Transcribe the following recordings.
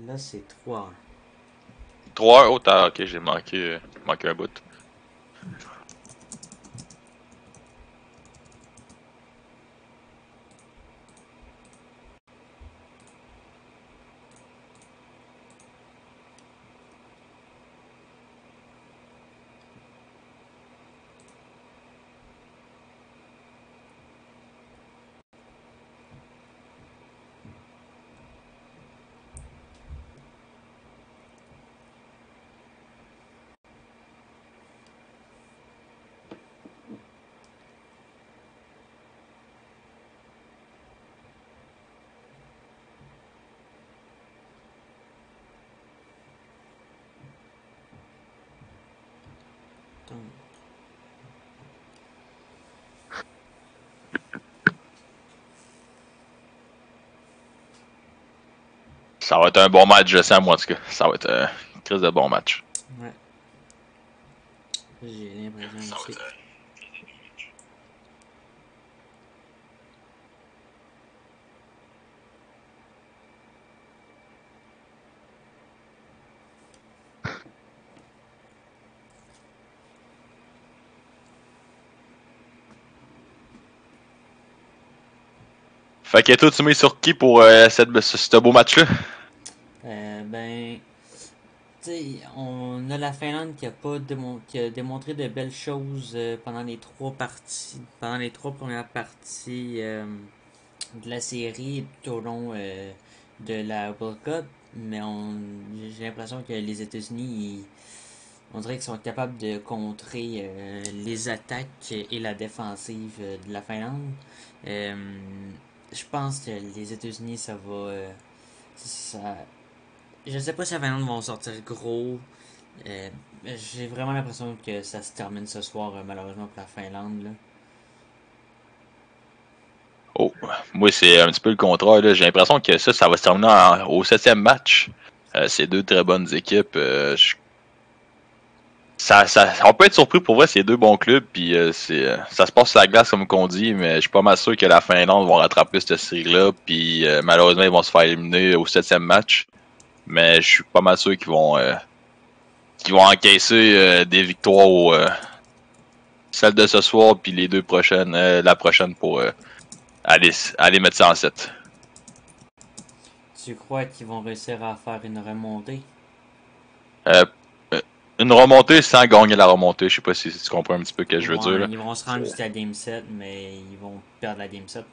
Là, c'est 3. 3 oh, ok, j'ai manqué un bout. Ça va être un bon match, je sens, moi, en tout cas. Ça va être une crise de bon match. Ouais, j'ai l'impression aussi. Fait que toi, tu mets sur qui pour ce beau match-là? Ben, tu sais, on a la Finlande qui a pas qui a démontré de belles choses pendant les 3 parties, pendant les 3 premières parties de la série tout au long de la World Cup. Mais j'ai l'impression que les États-Unis, on dirait qu'ils sont capables de contrer les attaques et la défensive de la Finlande. Euh, je pense que les États-Unis, ça va. Ça, je sais pas si la Finlande vont sortir gros. Euh, j'ai vraiment l'impression que ça se termine ce soir, malheureusement pour la Finlande. Là. Oh, moi, c'est un petit peu le contraire, là. J'ai l'impression que ça va se terminer au 7e match. C'est deux très bonnes équipes. On peut être surpris pour vrai, c'est deux bons clubs, puis ça se passe sur la glace comme qu'on dit, mais je suis pas mal sûr que la Finlande va rattraper cette série-là, puis malheureusement ils vont se faire éliminer au 7e match, mais je suis pas mal sûr qu'ils vont encaisser des victoires celle de ce soir, puis les deux prochaines, la prochaine pour aller mettre ça en 7. Tu crois qu'ils vont réussir à faire une remontée? Euh, euh, une remontée sans gagner la remontée, je sais pas si tu comprends un petit peu ce que je veux dire Ouais, là. ils vont se rendre jusqu'à Game 7, mais ils vont perdre la Game 7.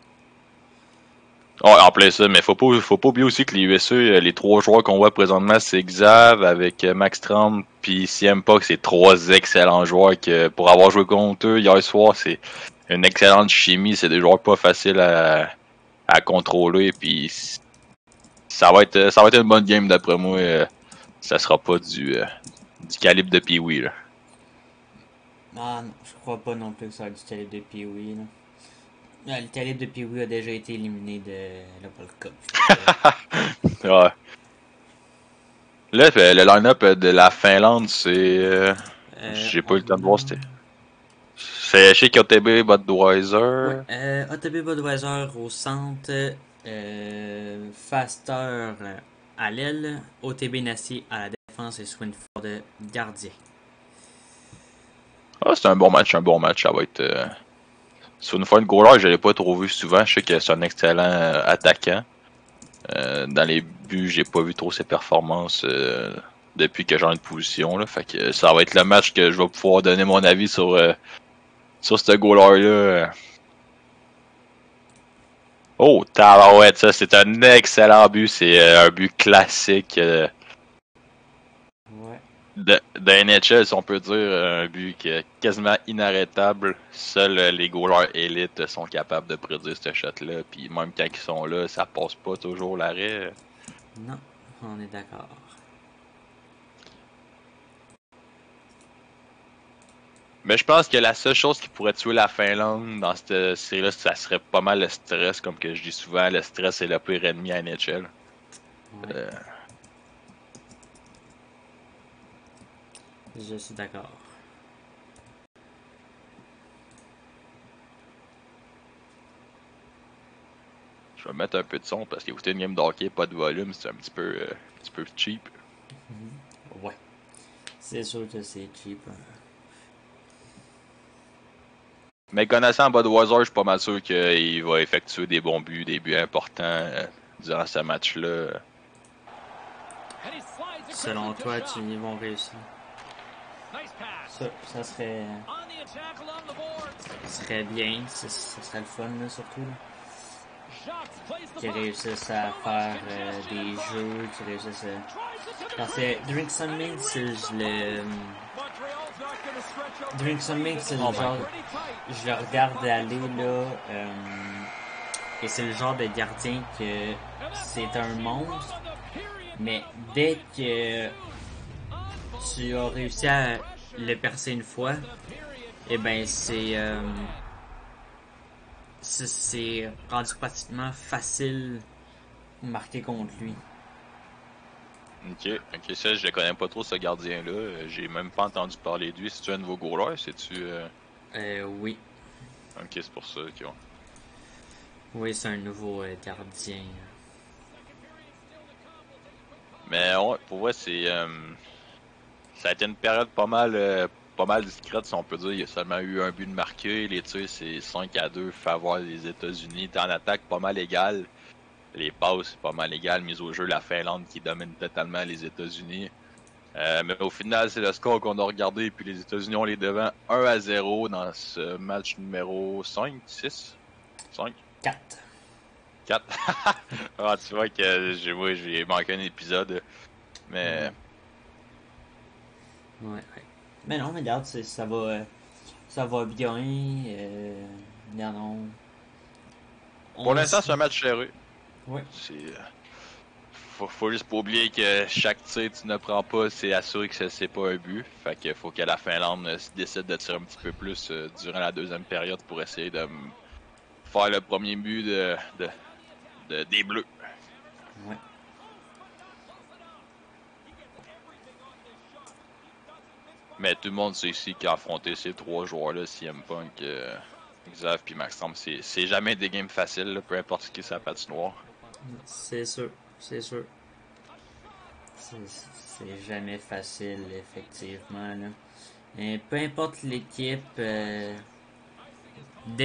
Ouais, en plein ça, mais faut pas oublier aussi que les USA, les trois joueurs qu'on voit présentement, c'est Xav avec Max Trump puis CM Punk, c'est trois excellents joueurs que pour avoir joué contre eux hier soir, c'est une excellente chimie, c'est des joueurs pas faciles à contrôler puis ça va être une bonne game d'après moi, ça sera pas du calibre de Pee-Wee là. Ah non, je crois pas non plus que ça va être du calibre de Pee-Wee. Le calibre de Pee-Wee a déjà été éliminé de la World Cup, je te dirais. Ouais. Là, le line-up de la Finlande, c'est Euh, j'ai pas eu le temps de on voir, c'est chez KTB Ouais, Budweiser. ATB Budweiser au centre, Faster à l'aile, OTB Nassier à la défense et Swinford gardien. Ah, c'est un bon match, un bon match. Ça va être. Sur une fois, une goaler, je l'ai pas trop vu souvent. Je sais que c'est un excellent attaquant. Dans les buts, j'ai pas vu trop ses performances depuis que j'ai une position. Là. Fait que ça va être le match que je vais pouvoir donner mon avis sur ce goaler-là. Oh, tabarouette, ça, c'est un excellent but. C'est un but classique Ouais. de NHL, si on peut dire, un but qui est quasiment inarrêtable. Seuls les goalers élites sont capables de produire ce shot-là. Puis même quand ils sont là, ça passe pas toujours l'arrêt. Non, on est d'accord. Mais je pense que la seule chose qui pourrait tuer la Finlande dans cette série-là, ça serait pas mal le stress, comme que je dis souvent, le stress est le pire ennemi à NHL. Ouais, Euh, je suis d'accord. je vais mettre un peu de son parce qu'écouter une game de hockey, pas de volume, c'est un petit peu petit peu cheap. Ouais. C'est sûr que c'est cheap. Mais connaissant Budweiser, je suis pas mal sûr qu'il va effectuer des bons buts, des buts importants durant ce match-là. Selon toi, ils vont réussir. Ça serait bien, ça serait le fun là, surtout. Qui réussissent à faire des jeux, qui réussissent parce que Drinks on Me, c'est le... Drinks on Me, c'est le genre... Je le regarde aller là, et c'est le genre de gardien que c'est un monstre, mais dès que tu as réussi à le percer une fois, eh ben c'est rendu pratiquement facile de marquer contre lui. Ok, ça, je le connais pas trop, ce gardien-là. J'ai même pas entendu parler de lui. C'est-tu un nouveau goaler? C'est-tu. Oui. Ok, c'est pour ça. Okay. Oui, c'est un nouveau gardien. Mais ouais, pour vrai, ça a été une période pas mal discrète, si on peut dire. Il y a seulement eu un but de marqué. Les tirs, c'est 5-2 faveur des États-Unis. T'es en attaque pas mal égale. Les passes, c'est pas mal égal. Mise au jeu, la Finlande qui domine totalement les États-Unis. Mais au final, c'est le score qu'on a regardé. Puis les États-Unis ont les devants 1-0 dans ce match numéro 5, 6, 5, 4. 4. Ah, tu vois que j'ai manqué un épisode. Mais Ouais. Mais non, mais regarde, ça va bien. Non, non. pour On l'instant, s... c'est un match serré. Ouais. Faut juste pas oublier que chaque tir que tu ne prends pas, c'est assuré que c'est pas un but. Fait que faut que la Finlande décide de tirer un petit peu plus durant la deuxième période pour essayer de faire le premier but des Bleus. Ouais. Mais tout le monde sait ici qu'à affronter ces trois joueurs-là, CM Punk, Xav puis Maxstrom, c'est jamais des games faciles, là, peu importe ce qui est sa patinoire. C'est sûr. C'est sûr. C'est jamais facile, effectivement. Là. Et peu importe l'équipe, dès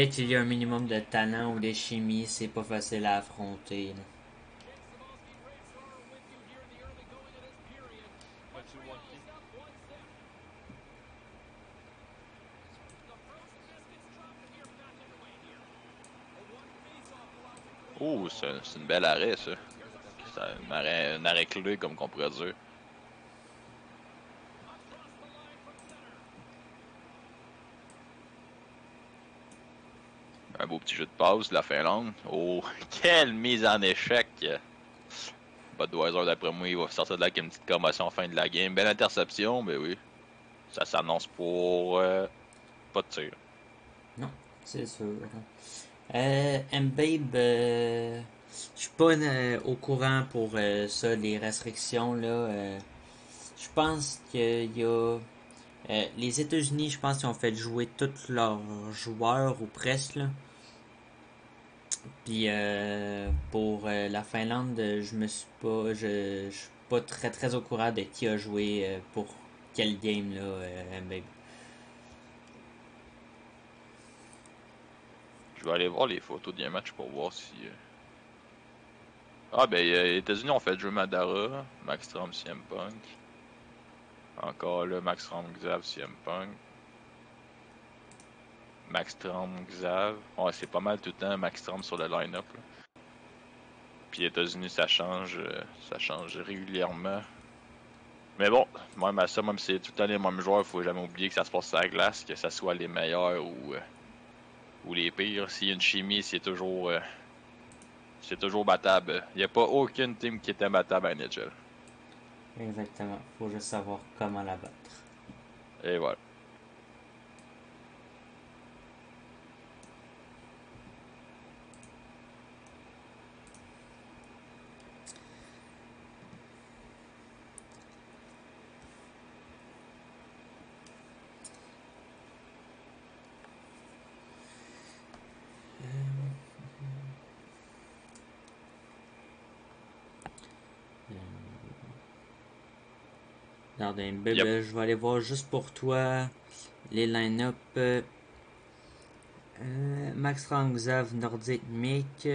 qu'il y a un minimum de talent ou de chimie, c'est pas facile à affronter. Là. Oh, c'est une belle arrêt, ça. C'est un arrêt clé, comme qu'on pourrait dire. Un beau petit jeu de passe de la Finlande. Oh, quelle mise en échec! Budweiser, d'après moi, il va sortir de là avec une petite commotion en fin de la game. Belle interception, mais oui. Ça s'annonce pour pas de tir. Non, c'est sûr. Mbabe, je suis pas au courant pour ça, les restrictions là. Je pense qu'il y a les États-Unis, je pense qu'ils ont fait jouer tous leurs joueurs ou presque. Là. Puis pour la Finlande, je suis pas très très au courant de qui a joué pour quel game là, Mbabe. Je vais aller voir les photos d'un match pour voir si. Ah, ben, les États-Unis ont fait jouer Madara, Max Strom, CM Punk. Encore là, Max Strom, Xav, CM Punk. Max Strom, Xav. Ouais, c'est pas mal tout le temps Max Strom sur le line-up. Puis les États-Unis, ça change régulièrement. Mais bon, même à ça, même si c'est tout le temps les mêmes joueurs, faut jamais oublier que ça se passe sur la glace, que ça soit les meilleurs ou les pires. S'il y a une chimie, c'est toujours battable. Il n'y a pas aucune team qui est imbattable à NHL. Exactement. Faut juste savoir comment la battre. Et voilà. Regarde, Yep. je vais aller voir juste pour toi les line-up. Max Rangzav Nordic Mick,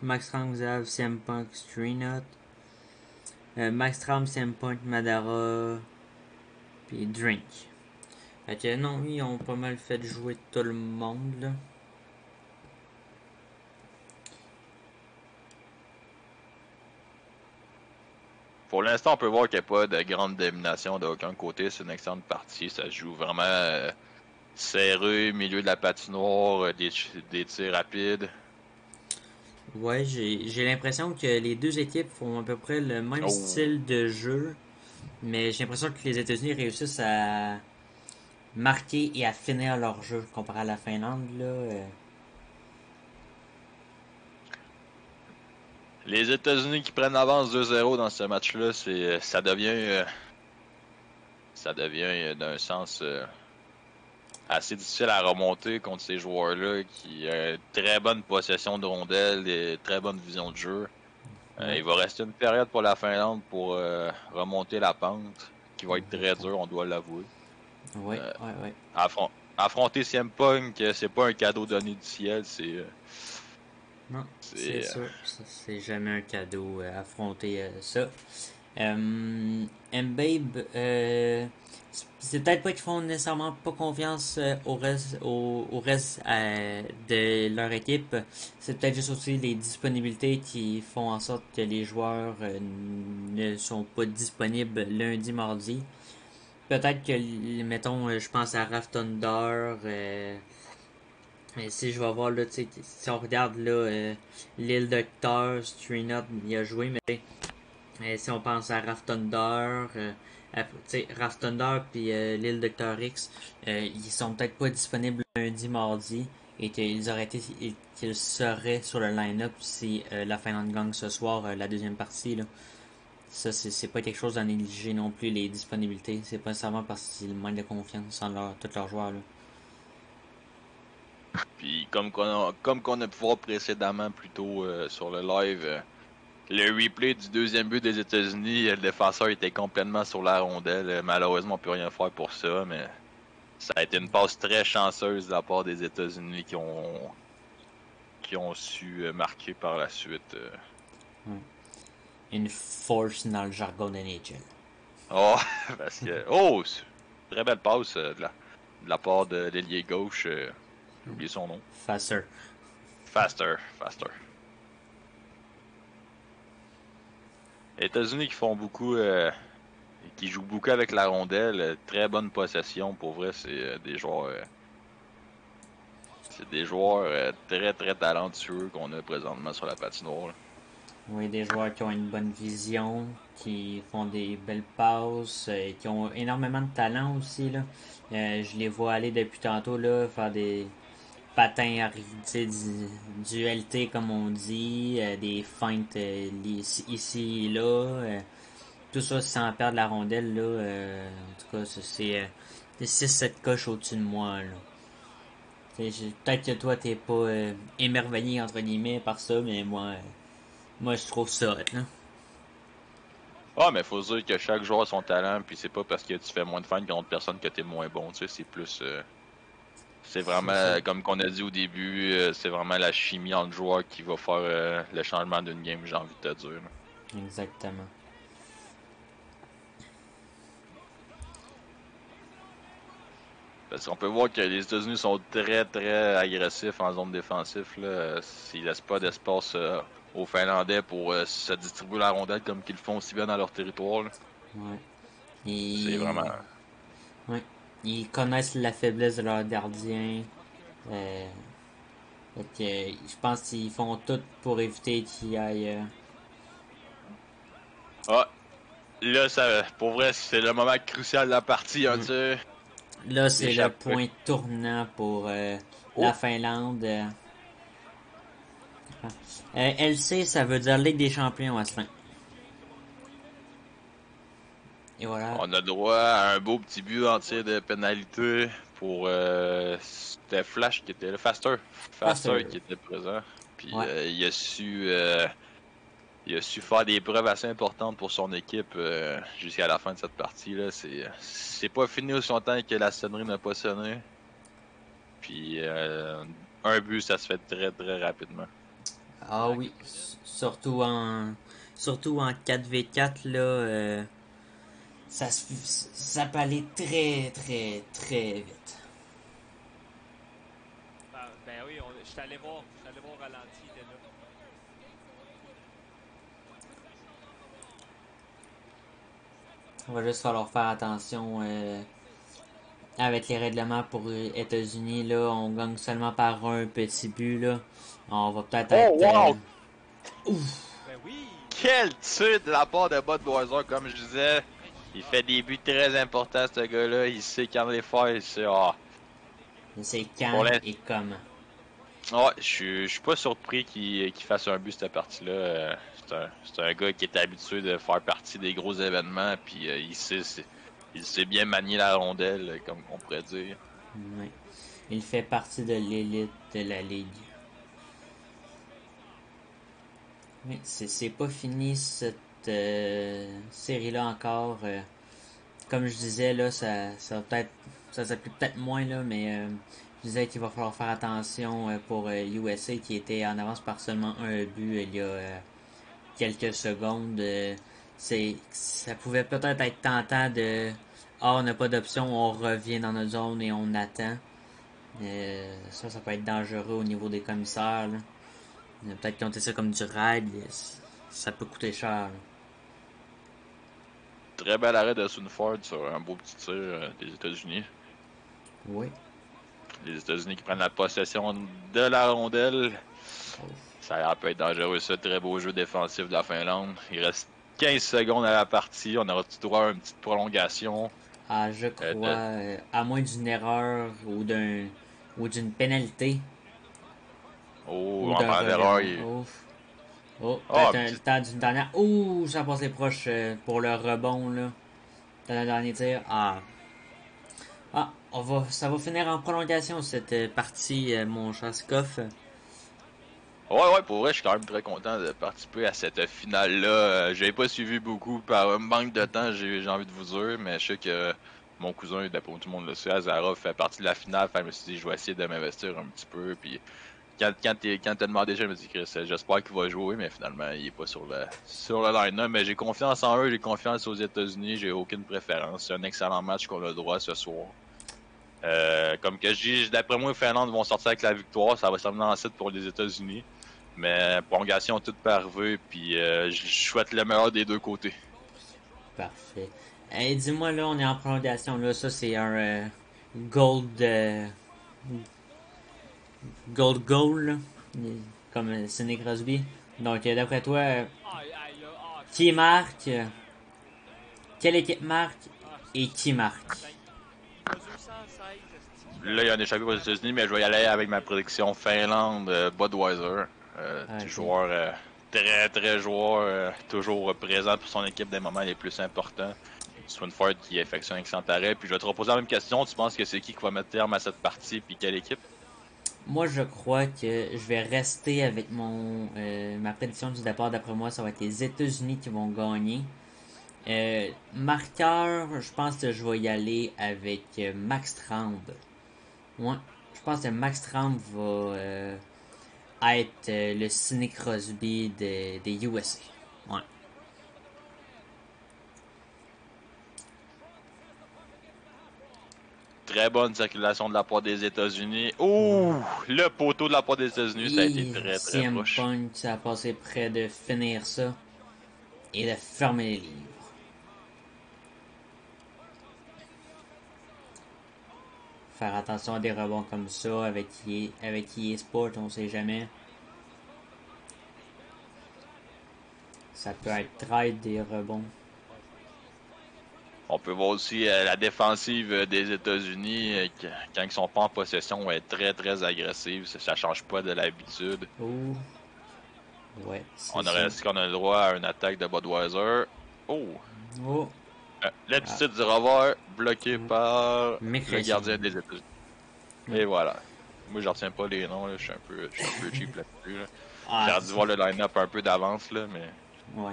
Max Rangzav CM Punk Street Max Tram CM Punk Madara, puis Drink. Fait que non, ils ont pas mal fait jouer tout le monde là. Pour l'instant, on peut voir qu'il n'y a pas de grande domination d'aucun côté. C'est une excellente partie. Ça se joue vraiment serré, milieu de la patinoire, des tirs rapides. Ouais, j'ai l'impression que les deux équipes font à peu près le même Oh. style de jeu, mais j'ai l'impression que les États-Unis réussissent à marquer et à finir leur jeu comparé à la Finlande là. Les États-Unis qui prennent l'avance 2-0 dans ce match-là, ça devient d'un sens assez difficile à remonter contre ces joueurs-là qui ont une très bonne possession de rondelles et très bonne vision de jeu. Ouais, Il va rester une période pour la Finlande pour remonter la pente, qui va être très exactement. dure, on doit l'avouer. Ouais, Euh, ouais, ouais. affronter CM Punk, c'est pas un cadeau donné du ciel, Non, c'est c'est sûr, c'est jamais un cadeau affronter ça. Mbabe, c'est peut-être pas qu'ils font nécessairement pas confiance au reste de leur équipe. C'est peut-être juste aussi les disponibilités qui font en sorte que les joueurs ne sont pas disponibles lundi, mardi. Peut-être que, mettons, je pense à Raf Thunder. Mais si je vais voir là, tu sais, si on regarde là, l'île Docteur, Strinot, il a joué, mais si on pense à Raf Thunder, tu sais, Raf Thunder puis l'île Docteur X, ils sont peut-être pas disponibles lundi, mardi, et qu'ils seraient sur le line-up si la Finlande gagne ce soir la deuxième partie là. Ça, c'est pas quelque chose à négliger non plus, les disponibilités. C'est pas nécessairement parce qu'ils manquent de confiance en tous leurs joueurs là. Puis comme qu'on a pu voir précédemment plus tôt sur le live, le replay du deuxième but des États-Unis, le défenseur était complètement sur la rondelle. Malheureusement, on peut rien faire pour ça, mais ça a été une passe très chanceuse de la part des États-Unis qui ont su marquer par la suite. Ouais. Une force dans le jargon de NHL. Oh, parce que très belle passe de la part de l'ailier gauche. J'ai oublié son nom. Faster. Faster, faster. Les États-Unis qui jouent beaucoup avec la rondelle, très bonne possession. Pour vrai, c'est des joueurs très très talentueux qu'on a présentement sur la patinoire. Là. Oui, des joueurs qui ont une bonne vision, qui font des belles passes, qui ont énormément de talent aussi. Là. Je les vois aller depuis tantôt là, faire des patins arrivés, du LT comme on dit, des feintes ici et là. Tout ça sans perdre la rondelle. Là, en tout cas, c'est 6-7 coches au-dessus de moi. Là. Peut-être que toi, t'es pas émerveillé entre guillemets par ça, mais moi je trouve ça hot, là. Ah, mais faut se dire que chaque joueur a son talent, puis c'est pas parce que tu fais moins de fans qu'une autre personne que t'es moins bon, tu sais, c'est plus... c'est vraiment, C'est ça. comme qu'on a dit au début, c'est vraiment la chimie entre joueurs qui va faire le changement d'une game, j'ai envie de te dire. Là. Exactement. Parce qu'on peut voir que les États-Unis sont très très agressifs en zone défensive. Là. S'ils laissent pas d'espace aux Finlandais pour se distribuer la rondelle comme qu'ils le font aussi bien dans leur territoire. Là. Ouais. C'est Ils, vraiment. ouais. Ils connaissent la faiblesse de leur gardien. Euh, fait que, je pense qu'ils font tout pour éviter qu'il aille. Ah, là, pour vrai, c'est le moment crucial de la partie. Un tir, Là, il c'est le échappe. point tournant pour la Oh! Finlande. LC, ça veut dire Ligue des Champions à ce fin. Et voilà. On a droit à un beau petit but en tir de pénalité pour c'était Flash qui était là, Faster qui Faster. était présent. Puis Ouais. il a su il a su faire des preuves assez importantes pour son équipe jusqu'à la fin de cette partie-là. C'est pas fini aussi longtemps que la sonnerie n'a pas sonné. Puis un but, ça se fait très très rapidement. Ah oui, surtout en 4v4 là, ça peut aller très très très vite. Ben oui, je suis allé voir au ralenti, il était là. On va juste falloir faire attention avec les règlements pour les États-Unis là, on gagne seulement par un petit but là. On va peut-être Oh wow! Ouf! Ben oui! Quel tir de la part de Budweiser, comme je disais. Il fait des buts très importants, ce gars-là. Il sait quand les faire. Il sait, C'est pour quand l'in- et comment. Ouais, je suis pas surpris qu'il fasse un but cette partie-là. C'est un gars qui est habitué de faire partie des gros événements, puis il sait bien manier la rondelle, comme on pourrait dire. Ouais. Il fait partie de l'élite de la ligue. Oui, c'est pas fini cette série-là encore. Comme je disais, là, ça va peut-être. Ça s'applique peut-être moins, là, mais je disais qu'il va falloir faire attention pour USA qui était en avance par seulement un but il y a quelques secondes. Ça pouvait peut-être être tentant de. Ah, on n'a pas d'option, on revient dans notre zone et on attend. Ça peut être dangereux au niveau des commissaires. Là. Peut-être compter ça comme du raid, ça peut coûter cher. Là. Très bel arrêt de Sunford sur un beau petit tir des États-Unis. Oui. Les États-Unis qui prennent la possession de la rondelle. Ça peut être dangereux, ça. Très beau jeu défensif de la Finlande. Il reste 15 secondes à la partie. On aura-tu droit à une petite prolongation? Ah, je crois, à moins d'une erreur ou d'une pénalité Oh, ou en d'un parlant d'erreur, revirement. Ouf. Oh, oh, peut-être le temps d'une dernière. Ouh, ça a passé proche pour le rebond là. Dans le dernier tir. Ça va finir en prolongation cette partie, mon cher Scoff. ouais, pour vrai, je suis quand même très content de participer à cette finale-là. J'avais pas suivi beaucoup par un manque de temps, j'ai envie de vous dire, mais je sais que mon cousin, d'après tout le monde le sait, Azarov fait partie de la finale. Fait, je me suis dit, je vais essayer de m'investir un petit peu. Puis quand t'as demandé, je me dis, Chris, j'espère qu'il va jouer, mais finalement, il est pas sur le line-up. Mais j'ai confiance en eux, j'ai confiance aux États-Unis, j'ai aucune préférence. C'est un excellent match qu'on a le droit ce soir. Comme que je dis, d'après moi, les Finlande vont sortir avec la victoire. Ça va s'amener en site pour les États-Unis. Mais prolongation toute parvue, puis je souhaite le meilleur des deux côtés. Parfait. Hey, dis-moi là, on est en prolongation là. Ça c'est un gold gold goal là, comme Sidney Crosby. Donc d'après toi, Là, qui marque, quelle équipe marque c'est et qui marque? ben, il mesure 116, Là, il y a un échappé aux États-Unis, mais je vais y aller avec ma prédiction Finlande, Budweiser. Ok. Joueur très très joueur, toujours présent pour son équipe des moments les plus importants. Swinford qui effectue un excellent arrêt. Puis je vais te reposer la même question. Tu penses que c'est qui va mettre terme à cette partie, puis quelle équipe? Moi, je crois que je vais rester avec ma prédiction du départ. D'après moi, ça va être les États-Unis qui vont gagner. Marqueur, je pense que je vais y aller avec Max Tremble. Ouais, je pense que Max Tremble va être le Sidney Crosby des USA. Ouais. Très bonne circulation de la part des États-Unis. Ouh! Le poteau de la part des États-Unis, ça a été Et très très CM proche. Punk, ça a passé près de finir ça et de fermer les livres. Faire attention à des rebonds comme ça avec EA Sport, on sait jamais. Ça peut être trade des rebonds. On peut voir aussi la défensive des États-Unis, quand ils sont pas en possession, est très très agressive. Ça change pas de l'habitude. Oh, ouais, c'est On ça. aurait, est-ce qu'on a le droit à une attaque de Budweiser? Oh! Oh, L'attitude du revers, bloqué par le mécréation. gardien des États-Unis. Et voilà. Moi, je retiens pas les noms, là. Je suis un peu cheap là-dessus, là. Ah, J'ai dû voir le line-up un peu d'avance, là, mais Ouais.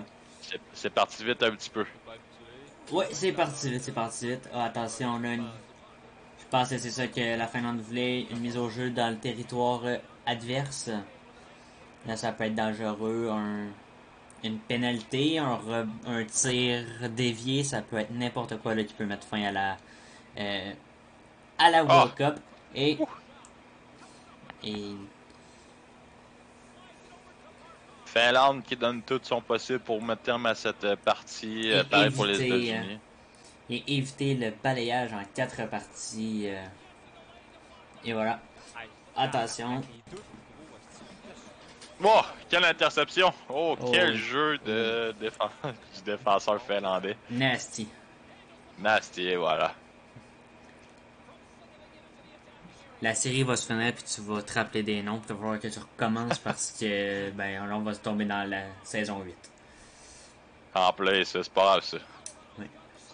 C'est parti vite un petit peu. Pas habitué. Ouais, c'est parti vite, c'est parti vite. Ah, attention, on a une. Je pense que c'est ça que la Finlande voulait, une mise au jeu dans le territoire adverse. Là, ça peut être dangereux. Une pénalité, un tir dévié, ça peut être n'importe quoi là, qui peut mettre fin euh, à la Ah! World Cup. Et, Ouh! et Finlande qui donne tout son possible pour mettre terme à cette partie. et Pareil pour les éviter États-Unis. et éviter le balayage en 4 parties. Et voilà. Aïe, Attention. tabarnak, les deux sont gros, hostie. Oh! Quelle interception! Oh, Oh, quel oui. jeu de du défenseur finlandais. Nasty. Nasty, et voilà. La série va se finir puis tu vas te rappeler des noms. Puis il va falloir que tu recommences parce que ben là, on va se tomber dans la saison 8. En play, ça, c'est pas grave, ça. Oui.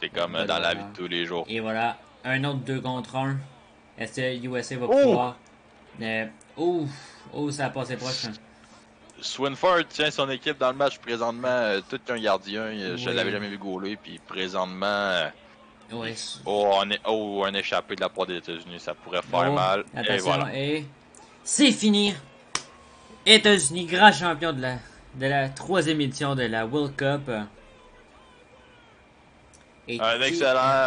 C'est comme Ben, dans la vie voilà. de tous les jours. Et voilà, un autre 2 contre 1. Est-ce que USA va Oh! pouvoir. Ouf! Oh, ça a passé proche. Hein. Swinford tient son équipe dans le match présentement, tout qu'un gardien. Je Oui. l'avais jamais vu gauler, puis présentement, Ouais. un échappé de la part des États-Unis, ça pourrait faire Oh, mal. Et attention, voilà. et. C'est fini! États-Unis, grand champion de la 3e édition de la World Cup. Et Un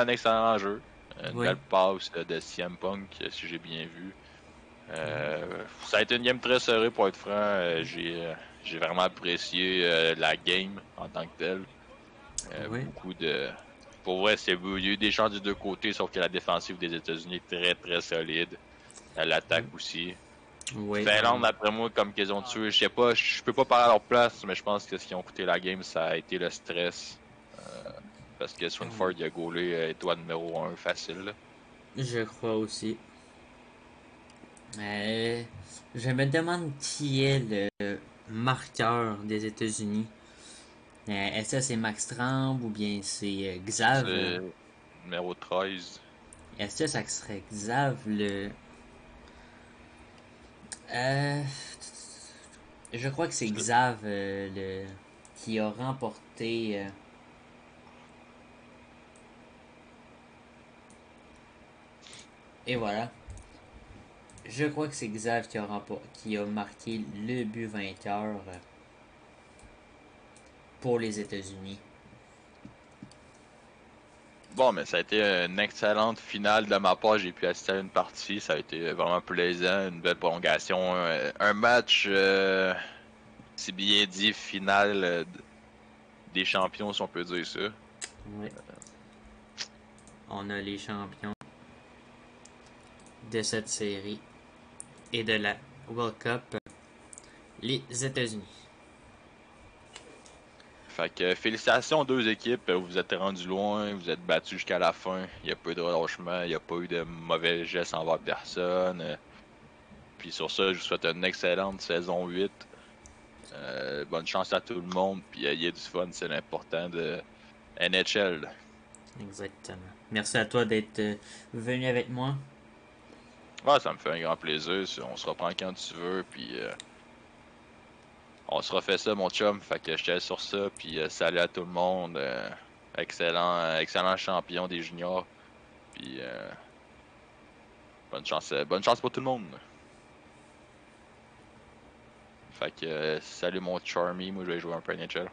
excellent jeu. Une Oui. belle passe de CM Punk, si j'ai bien vu. Ça a été une game très serrée pour être franc. J'ai vraiment apprécié la game en tant que telle. Oui. Beaucoup de. Pour vrai, il y a eu des chances des deux côtés, sauf que la défensive des États-Unis est très très solide. L'attaque aussi. Oui. Finlande, après moi, comme qu'ils ont tué, je sais pas, je peux pas parler à leur place, mais je pense que ce qui ont coûté la game, ça a été le stress. Parce que Swinford, il a gaulé étoile numéro 1 facile. Là. Je crois aussi. Je me demande qui est le marqueur des États-Unis. Est-ce que c'est Max Trump ou bien c'est Xav? C'est numéro 13. Est-ce que ça serait Xav le. Euh, je crois que c'est Xav qui a remporté. Et voilà. Je crois que c'est Xav qui a marqué le but vainqueur pour les États-Unis. Bon, mais ça a été une excellente finale de ma part. J'ai pu assister à une partie. Ça a été vraiment plaisant. Une belle prolongation. Un match, c'est bien dit, finale des champions, si on peut dire ça. Oui. On a les champions de cette série et de la World Cup, les États-Unis. Fait que félicitations aux deux équipes. Vous êtes rendus loin. Vous êtes battus jusqu'à la fin. Il n'y a pas eu de relâchement. Il n'y a pas eu de mauvais gestes envers personne. Puis sur ça, je vous souhaite une excellente saison 8. Bonne chance à tout le monde. Puis il y a du fun, c'est l'important de NHL. Exactement. Merci à toi d'être venu avec moi. Ouais, ça me fait un grand plaisir. On se reprend quand tu veux. Puis on se refait ça, mon chum. Fait que je te laisse sur ça. Puis salut à tout le monde. Excellent champion des juniors. Puis bonne chance pour tout le monde. Fait que salut mon Charmy, moi je vais jouer un peu à NHL.